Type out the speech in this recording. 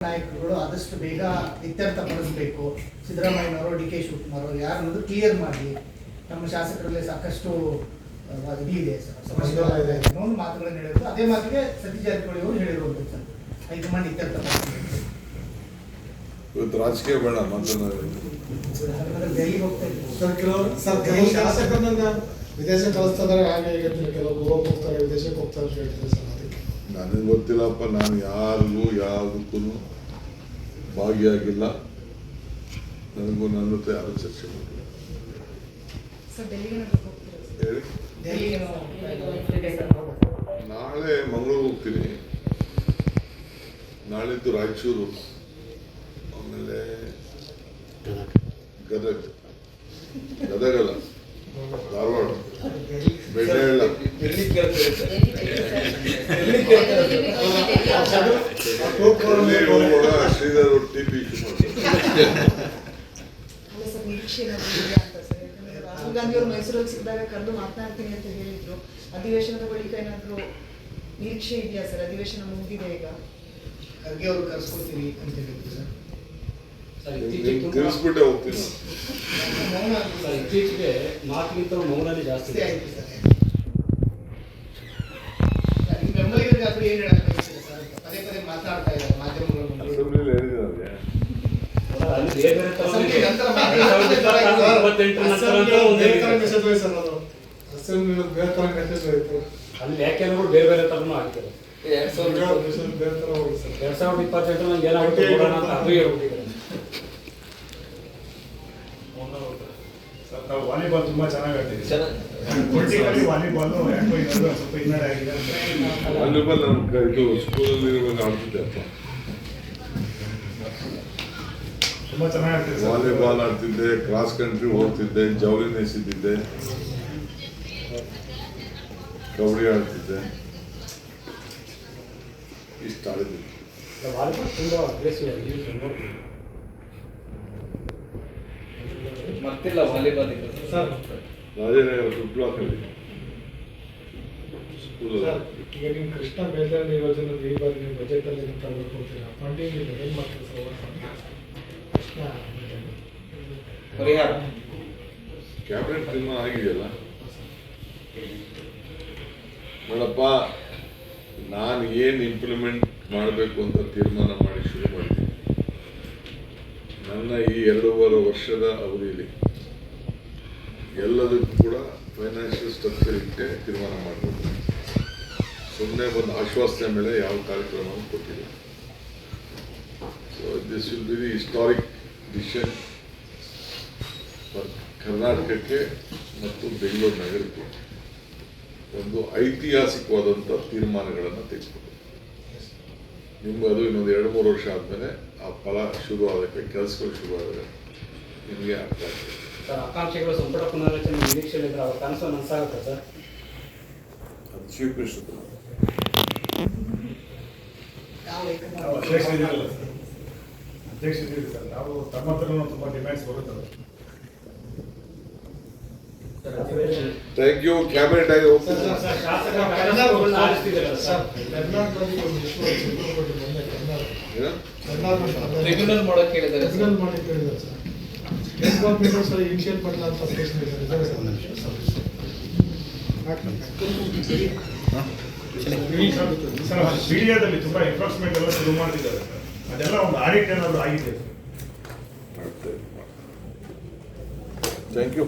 ನಾಯಕರುಗಳು ಆದಷ್ಟು ಬೇಗ ಇತ್ಯರ್ಥಪಡಿಸಬೇಕು. ಸಿದ್ದರಾಮಯ್ಯನವರು, ಡಿ ಕೆ ಶಿವಕುಮಾರ್ ಅವರು ಯಾರು ಅನ್ನೋದು ಕ್ಲಿಯರ್ ಮಾಡಿ. ನಮ್ಮ ಶಾಸಕರಲ್ಲಿ ಸಾಕಷ್ಟು ಇದೆ ಒಂದು ಮಾತುಗಳನ್ನು ಹೇಳಿದ್ರು. ಅದೇ ಮಾತಿಗೆ ಸತೀಶ್ ಜಾರಕಿಹೊಳಿ ಅವರು ಹೇಳಿರುವಂಥದ್ದು ಸರ್, ಹೈಕಮಾಂಡ್ ಇತ್ಯರ್ಥಪಡಿಸಬೇಕು. ಇವತ್ತು ರಾಜಕೀಯ ಬೇಡ ದೆಹಲಿಗೆ ಹೋಗ್ತಾ ಇದ್ದೀವಿ ಶಾಸಕರನ್ನ ವಿದೇಶ ಕಳಿಸ್ತಾರೆ. ಹಾಗೆ ಕೆಲವು ಗೋವಾಕ್ಕೆ ಹೋಗ್ತಾರೆ, ವಿದೇಶಕ್ಕೆ ಹೋಗ್ತಾರೆ ಅಂತ ಹೇಳ್ತಾರೆ ಸರ್. ಅದಕ್ಕೆ ನನಗೆ ಗೊತ್ತಿಲ್ಲಪ್ಪ, ನಾನು ಯಾರಿಗೂ ಯಾವುದಕ್ಕೂ ಭಾಗಿಯಾಗಿಲ್ಲ. ನನಗೂ ನನ್ನ ಜೊತೆ ಯಾರು ಚರ್ಚೆ ಮಾಡಿಲ್ಲ. ಹೇಳಿ, ನಾಳೆ ಮಂಗಳೂರು ಹೋಗ್ತೀನಿ, ನಾಳಿದ್ದು ರಾಯಚೂರು, ಆಮೇಲೆ ಗದಗಲ್ಲ, ಧಾರವಾಡ, ಬೆಳ್ಳೆಹಳ್ಳ, ಶ್ರೀಧರ್ ಟಿಪಿ ರಾಹುಲ್ ಗಾಂಧಿ ಅವರು ಮೈಸೂರಲ್ಲಿ ಸಿಕ್ಕಿದಾಗ ಕರೆದು ಮಾತನಾಡ್ತೀನಿ ಅಂತ ಹೇಳಿದ್ರು. ಅಧಿವೇಶನದ ಬಳಿಕ ಏನಾದ್ರು ನಿರೀಕ್ಷೆ ಇದೆಯಾ ಸರ್? ಅಧಿವೇಶನ ಮುಗಿದಿದೆ ಈಗ, ಖರ್ಗೆ ಅವರು ಕರೆಸ್ಕೊಳ್ತೀವಿ ಅಂತ ಹೇಳಿದ್ರು ಸರ್. ತಿಳಿಸ್ಬಿಟ್ಟೆ ಹೋಗ್ತೀನಿ. ಇತ್ತೀಚೆಗೆ ಮಾತಿಗಿಂತ ಮೌನನೇ ಜಾಸ್ತಿ ಆಯ್ತು ಸರ್. ನಿಮ್ಮ ಬೆಂಬಲಿಗರಿಗಾದ್ರೂ ಏನು ಹೇಳಕ್ಕಾಗ್ತದೆ ಸರ್? ಪದೇ ಪದೇ ಮಾತನಾಡ್ತಾ ಇದ್ದಾರೆ ಮಾಧ್ಯಮಗಳ ಮುಂದೆ. ಅಸೆಂಬ್ಲಿಲಿ ಹೇಳಿದ್ದಾರೆ. ಅಲ್ಲಿ ವ್ಯಾಖ್ಯಾನಗಳು ಬೇರೆ ಬೇರೆ ತರನು ಆಗ್ತದೆ. 2028 ನಂಗೆ ಏನಾಗುತ್ತೆ ನೋಡೋಣ ಅಂತ ಅದು ಹೇಳ್ಬಿಟ್ಟಿದ್ದಾರೆ. ನಾವು ವಾಲಿಬಾಲ್ ತುಂಬಾ ಚೆನ್ನಾಗಿ ಆಡ್ತೀವಿ. ಪೊಲಿಟಿಕಲಿ ವಾಲಿಬಾಲ್ ಯಾಕೋ ಇನ್ನೊಂದು ಸ್ವಲ್ಪ ಹಿನ್ನಡೆ ಆಗಿದೆ. ವಾಲಿಬಾಲ್ ನಮ್ಮ ಇದು ಸ್ಕೂಲಲ್ಲಿ ಇರುವಾಗ ಆಡ್ತಿದ್ದೆ ಅಪ್ಪ. ತುಂಬಾ ಚೆನ್ನಾಗಿ ಆಡ್ತೀವಿ. ವಾಲಿಬಾಲ್ ಆಡ್ತಿದ್ದೆ, ಕ್ರಾಸ್ ಕಂಟ್ರಿ ಹೋಗ್ತಿದ್ದೆ, ಜವಲಿನ್ ಎಸಿದ್ದೆ, ಕಬಡ್ಡಿ ಆಡ್ತಿದ್ದೆ, ಇಷ್ಟ ಆಡಿದ್ದೆ. ವಾಲಿಬಾಲ್ ತುಂಬಾ ಅಗ್ರೆಸಿವ್ ಆಗಿ ಮತ್ತಿಲ್ಲ volleyball sir. Rajanagar food block ಅಲ್ಲಿ ಸ್ಕೂಲ್. ಈಗ ನಿಮ್ಮ ಕೃಷ್ಣ ಮೇಲ್ದಂಡೆ ಯೋಜನೆ ಈ ಬಾರಿ ನೀವು ಬಜೆಟ್ ಅಲ್ಲಿ ತರಬೇಕು ಅಂತೀರಾ? ಫಂಡಿಂಗ್ ಇದೆ, ಏನ್ ಮಾಡ್ತೀರಾ ಸರ್? ಕೃಷ್ಣ ಪರಿಹಾರ ಕ್ಯಾಬಿನೆಟ್ ತೀರ್ಮಾನ ಆಗಿದೆಯಲ್ಲ ನೋಡಪ್ಪ, ನಾನು ಏನು ಇಂಪ್ಲಿಮೆಂಟ್ ಮಾಡಬೇಕು ಅಂತ ತೀರ್ಮಾನ ಮಾಡಿ ಶುರು ಮಾಡಿದ್ದೀನಿ. ನನ್ನ ಈ 2.5 ವರ್ಷದ ಅವಧಿಯಲ್ಲಿ ಎಲ್ಲದಕ್ಕೂ ಕೂಡ ಫೈನಾನ್ಷಿಯಲ್ ಸ್ಟ್ರಕ್ಚರ್ ಇಟ್ಟೆ ತೀರ್ಮಾನ ಮಾಡಬೇಕು. ಸುಮ್ಮನೆ ಒಂದು ಆಶ್ವಾಸನೆ ಮೇಲೆ ಯಾವ ಕಾರ್ಯಕ್ರಮವನ್ನು ಕೊಟ್ಟಿಲ್ಲ. So this will be the historic decision for ಕರ್ನಾಟಕಕ್ಕೆ ಮತ್ತು ಬೆಂಗಳೂರು ನಗರಕ್ಕೆ. ಒಂದು ಐತಿಹಾಸಿಕವಾದಂಥ ತೀರ್ಮಾನಗಳನ್ನು ತೆಗೆದುಕೊಂಡು ನಿಮ್ಗೆ ಅದು ಇನ್ನೊಂದು 2-3 ವರ್ಷ ಆದಮೇಲೆ ಆ ಫಲ ಶುರು ಆಗೋಕ್ಕೆ, ಕೆಲಸಗಳು ಶುರು ಆದರೆ ನಿಮಗೆ ಅರ್ಥ ಆಗ್ತದೆ. ಸರ್, ಆಕಾಂಕ್ಷೆಗಳು ಸಂಪುಟ ಪುನರ್ರಚನೆ ನಿರೀಕ್ಷೆ ಇದ್ರೆ ಅವ್ರ ಕನಸು ನನಸಾಗುತ್ತೆ ಸರ್? ಅದು ಚೀಫ್ ಮಿನಿಸ್ಟರ್ ಯಾವ ನಾವು ಅಧ್ಯಕ್ಷ ಇದ್ದೀವಿ ಸರ್. ನಾವು ತಮ್ಮ ಹತ್ರನೂ ತುಂಬಾ ಡಿಮ್ಯಾಂಡ್ಸ್ ಬರುತ್ತವೆ. Thank you. ಕ್ಯಾಬಿನೆಟ್ ಆಗಿ ಹೋಗ್ತದೆ. ಶಾಸಕರನ್ನ ಆರಿಸ್ತಿದ್ದಾರೆ ಸರ್. ಕರ್ನಾಟಕದಲ್ಲಿ ಒಂದು ಇಶ್ಯೂ ಮೊನ್ನೆ ಟ್ರಿಬ್ಯುನಲ್ ಮಾಡೋಕೆ ಹೇಳಿದ್ದಾರೆ. ಟ್ರಿಬ್ಯುನಲ್ ಮಾಡಿ ಕೇಳಿದ್ದಾರೆ sir. State government sir initiate ಮಾಡಲ್ಲ ಅಂತ ಸ್ಟೇಷನ್ ಇದೆ ಸರ್. ಮೀಡಿಯಾದಲ್ಲಿ ತುಂಬಾ ಎನ್ಫೋರ್ಸ್ಮೆಂಟ್ ಎಲ್ಲ ಶುರು ಮಾಡ್ತಿದ್ದಾರೆ ಸರ್. ಅದೆಲ್ಲ ಒಂದು ಆಡಿಟ್ ಏನಾದ್ರು ಆಗಿದೆ ಥ್ಯಾಂಕ್ ಯು.